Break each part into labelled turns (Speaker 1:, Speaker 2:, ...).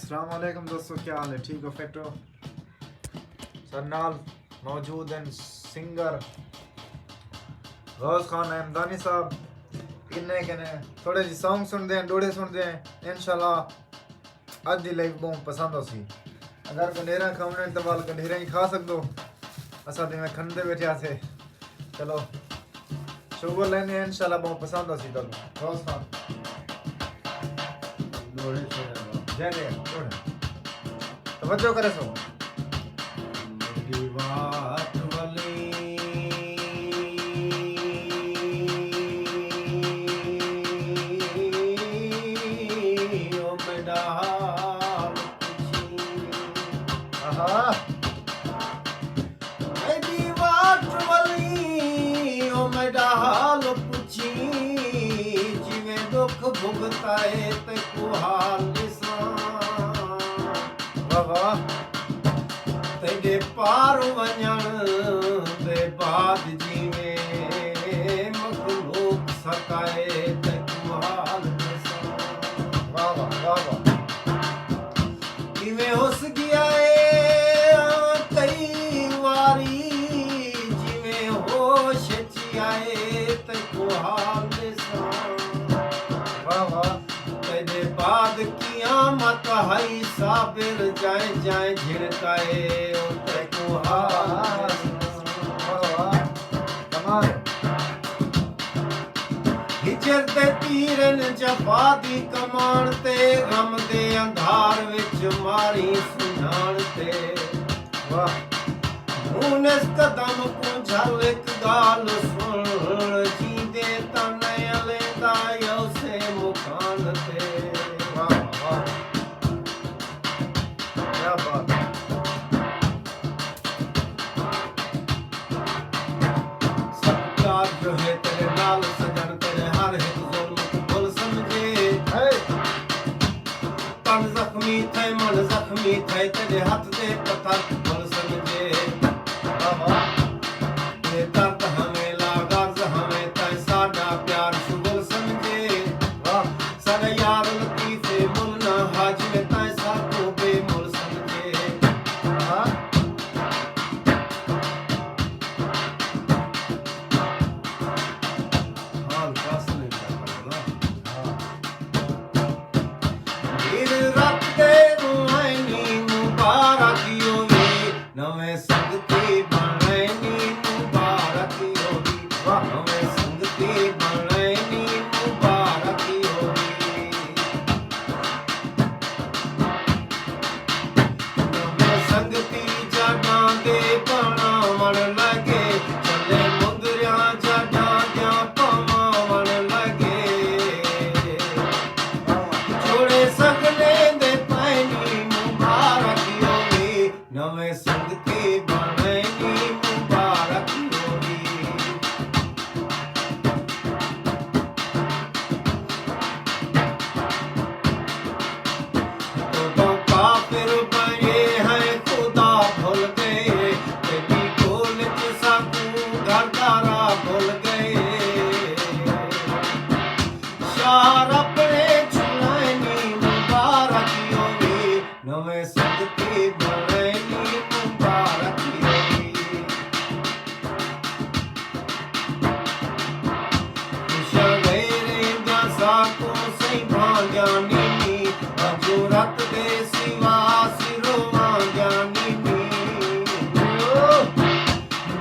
Speaker 1: अस्सलाम वालेकुम दोस्तों, क्या हाल है? ठीक हो? फिट हो? सरनाल मौजूद हैं सिंगर गौस खान अहमदानी साहब। किन्ने किन्ने थोड़े जी सॉन्ग सुनते हैं, डोड़े सुनते हैं। इंशाल्लाह अज दी लाइफ बहुत पसंद होसी। अगर गंढेरा खाने तो वाल गंढेरा ही खा सकते हो। असा तो मैं खंदे बैठे से चलो शुगर लेने इंशाल्लाह बहुत पसंद होसी। तो गौस खान जय जय तवज्जो करे सो
Speaker 2: बात वाली ओ बेटा मेरी बात वाली ओ मेरा हाल पुछी जिवें दुख भुगताए ते को हाल तेरे पार वञण दे बाद जीवे मखलूक सकाए ते कुहाल
Speaker 1: वाह वाह वाह वाह
Speaker 2: किवें हुस गया कई वारी जिवें होश च आए ते कुहाल
Speaker 1: वाह वाह
Speaker 2: तेरे बाद कियामत हई साबिर जाए जाए झिड़काए ते कुहाल हिजर दे तीरन जफा दी कमान ते गम दे अंधार विच मारी सुनान ते
Speaker 1: वाह
Speaker 2: मुनस कदम पुंझल एक गाल सुन जींदे तन लेंदा यो से मुखान ते
Speaker 1: वाह वाह क्या बात है।
Speaker 2: सरकार जो है तेरे नाल सजन तेरे हर एक जुल्म को भुल समझे तन जख्मी थे मन जख्मी थे तेरे हाथ दे पत्थर को भुल समझे ये दर्द हमें लागर्ज हमें तय साडा प्यार शुगल समझे सारे यार लतीफे मुल ना हाज में तय साको बेमुल समझे हाल फासले का नीर रात दे रुआनी मुबारक योगी नवे संगती बनैनी मुबारक योगी नवे संगती बनैनी मुबारक योगी नवे संगती जाना दे बनावन लगे चले मुंदरिया जाना जा पवावन लगे जोड़े सगले दे पैनी मुबारक योगी नवे संगती बनैनी मुबारक योगी तो काफिर बने हैं खुदा भूल गए तेरी गोल च साकू घरदारा भूल गए शार अपने छुड़ैनी मुबारक योगी नवे संगती बनैनी मुबारक योगी शवेरे दा साकू सही भाग्यानी रत दे सिवा सिरो ज्ञानी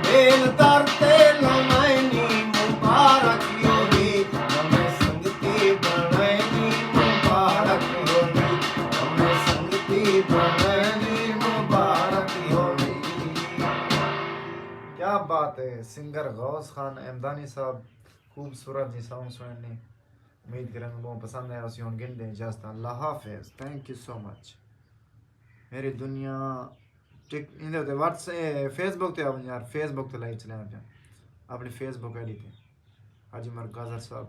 Speaker 2: बेल तरते लमैनी मुबारक योगी नवे संगती बनैनी मुबारक योगी नवे संगती बनैनी मुबारक योगी
Speaker 1: क्या बात है। सिंगर गौस खान अहमदानी साहब खूबसूरत जी सॉन्ग सुनने उम्मीद करेंगे बहुत पसंद है। उसी उन गिन इजाजत अल्लाह हाफिज। Thank you so much. मेरी दुनिया टिक इंदे ते व्हाट्सएप फेसबुक ते आओ यार, फेसबुक ते लाइव चले आप अपनी फेसबुक आईडी ते हाजी मरकाजर साहब।